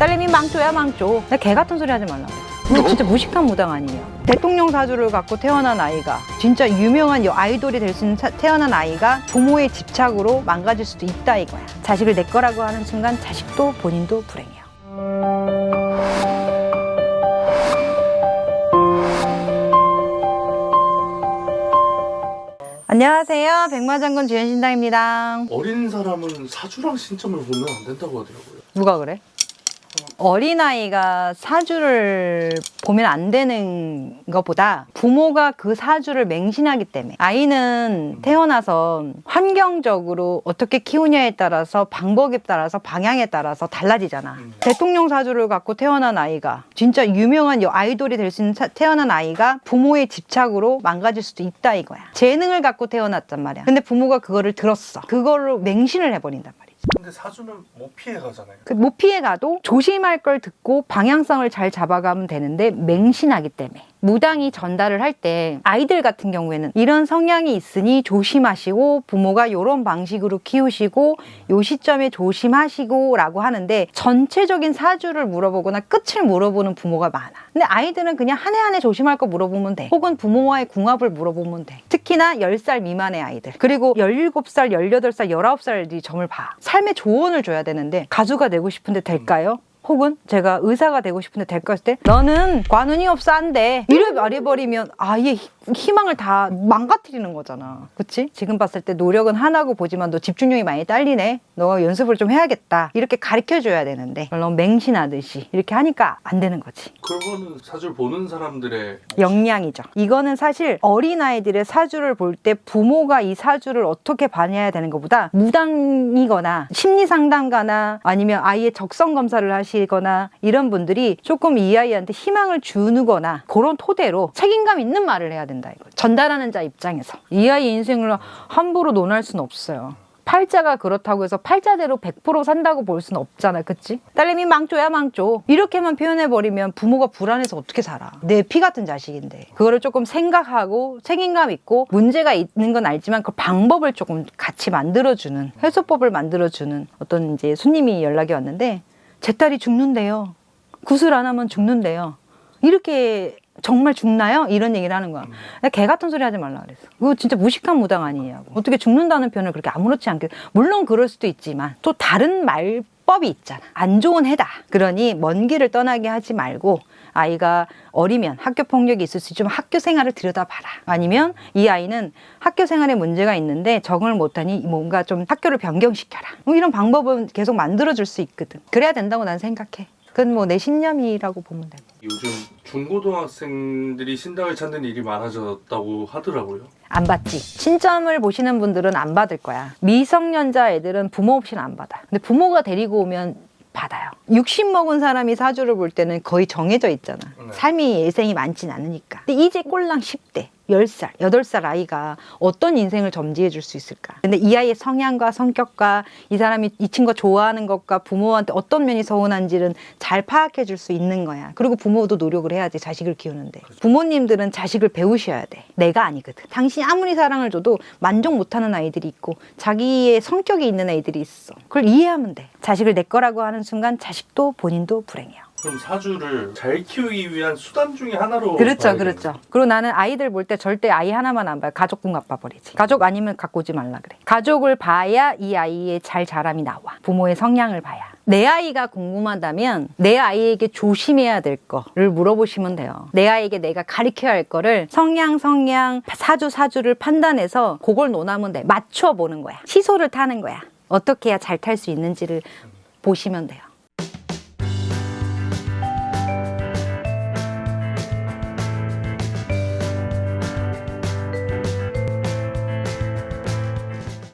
딸내미 망조야 망조. 나 개 같은 소리 하지 말라 그래. 이거 진짜 무식한 무당 아니에요. 대통령 사주를 갖고 태어난 아이가, 진짜 유명한 아이돌이 될 수 있는 태어난 아이가 부모의 집착으로 망가질 수도 있다 이거야. 자식을 내 거라고 하는 순간 자식도 본인도 불행해요. 안녕하세요. 백마장군 주현신당입니다. 어린 사람은 사주랑 신점을 보면 안 된다고 하더라고요. 누가 그래? 어린아이가 사주를 보면 안 되는 것보다 부모가 그 사주를 맹신하기 때문에, 아이는 태어나서 환경적으로 어떻게 키우냐에 따라서, 방법에 따라서, 방향에 따라서 달라지잖아. 대통령 사주를 갖고 태어난 아이가, 진짜 유명한 아이돌이 될 수 있는 태어난 아이가 부모의 집착으로 망가질 수도 있다 이거야. 재능을 갖고 태어났단 말이야. 근데 부모가 그거를 들었어. 그걸로 맹신을 해버린단 말이야. 근데 사주는 못 피해 가잖아요. 못 피해가도 조심할 걸 듣고 방향성을 잘 잡아가면 되는데, 맹신하기 때문에 무당이 전달을 할 때 아이들 같은 경우에는 이런 성향이 있으니 조심하시고, 부모가 이런 방식으로 키우시고 요 시점에 조심하시고 라고 하는데, 전체적인 사주를 물어보거나 끝을 물어보는 부모가 많아. 근데 아이들은 그냥 한 해 한 해 조심할 거 물어보면 돼. 혹은 부모와의 궁합을 물어보면 돼. 특히나 10살 미만의 아이들, 그리고 17살, 18살, 19살이 점을 봐. 삶의 조언을 줘야 되는데, 가수가 되고 싶은데 될까요? 혹은 제가 의사가 되고 싶은데 될까 했을 때, 너는 관운이 없어 안 돼, 이래 말해버리면 아예 희망을 다 망가뜨리는 거잖아. 그치? 지금 봤을 때 노력은 하나고 보지만 너 집중력이 많이 딸리네, 너 연습을 좀 해야겠다, 이렇게 가르쳐줘야 되는데 너무 맹신하듯이 이렇게 하니까 안 되는 거지. 그거는 사주를 보는 사람들의 역량이죠. 이거는 사실 어린아이들의 사주를 볼 때 부모가 이 사주를 어떻게 봐야 되는 것보다, 무당이거나 심리상담가나 아니면 아이의 적성 검사를 하시거나 이런 분들이 조금 이 아이한테 희망을 주거나 그런 토대로 책임감 있는 말을 해야 된다 이거. 전달하는 자 입장에서 이 아이의 인생을 함부로 논할 수는 없어요. 팔자가 그렇다고 해서 팔자대로 100% 산다고 볼 수는 없잖아. 그치? 딸내미 망조야 망조, 이렇게만 표현해버리면 부모가 불안해서 어떻게 살아. 내 피 같은 자식인데. 그거를 조금 생각하고 책임감 있고, 문제가 있는 건 알지만 그 방법을 조금 같이 만들어주는, 해소법을 만들어주는 어떤 이제 손님이 연락이 왔는데, 제 딸이 죽는데요, 구슬 안 하면 죽는데요, 이렇게 정말 죽나요? 이런 얘기를 하는 거야. 내가 개 같은 소리 하지 말라 그랬어. 그거 진짜 무식한 무당 아니냐고. 어떻게 죽는다는 표현을 그렇게 아무렇지 않게. 물론 그럴 수도 있지만 또 다른 말법이 있잖아. 안 좋은 해다. 그러니 먼 길을 떠나게 하지 말고, 아이가 어리면 학교 폭력이 있을 수 있지만 학교 생활을 들여다봐라. 아니면 이 아이는 학교 생활에 문제가 있는데 적응을 못하니 뭔가 좀 학교를 변경시켜라. 이런 방법은 계속 만들어줄 수 있거든. 그래야 된다고 난 생각해. 그건 뭐 내 신념이라고 보면 돼. 요즘 중고등학생들이 신당을 찾는 일이 많아졌다고 하더라고요. 안 받지. 신점을 보시는 분들은 안 받을 거야. 미성년자 애들은 부모 없이는 안 받아. 근데 부모가 데리고 오면 받아요. 60 먹은 사람이 사주를 볼 때는 거의 정해져 있잖아. 삶이 예생이 많진 않으니까. 근데 이제 꼴랑 10대 10살, 8살 아이가 어떤 인생을 점지해 줄 수 있을까? 근데 이 아이의 성향과 성격과 이 사람이 이 친구가 좋아하는 것과 부모한테 어떤 면이 서운한지는 잘 파악해 줄 수 있는 거야. 그리고 부모도 노력을 해야지, 자식을 키우는데. 부모님들은 자식을 배우셔야 돼. 내가 아니거든. 당신이 아무리 사랑을 줘도 만족 못하는 아이들이 있고 자기의 성격이 있는 애들이 있어. 그걸 이해하면 돼. 자식을 내 거라고 하는 순간 자식도 본인도 불행해요. 그럼 사주를 잘 키우기 위한 수단 중에 하나로 그렇죠, 봐야겠네요. 그렇죠. 그리고 나는 아이들 볼 때 절대 아이 하나만 안 봐요. 가족 궁합 봐버리지. 가족 아니면 갖고 오지 말라 그래. 가족을 봐야 이 아이의 잘 자람이 나와. 부모의 성향을 봐야. 내 아이가 궁금하다면 내 아이에게 조심해야 될 거를 물어보시면 돼요. 내 아이에게 내가 가르쳐야 할 거를 성향, 사주를 판단해서 그걸 논하면 돼. 맞춰보는 거야. 시소를 타는 거야. 어떻게 해야 잘 탈 수 있는지를 보시면 돼요.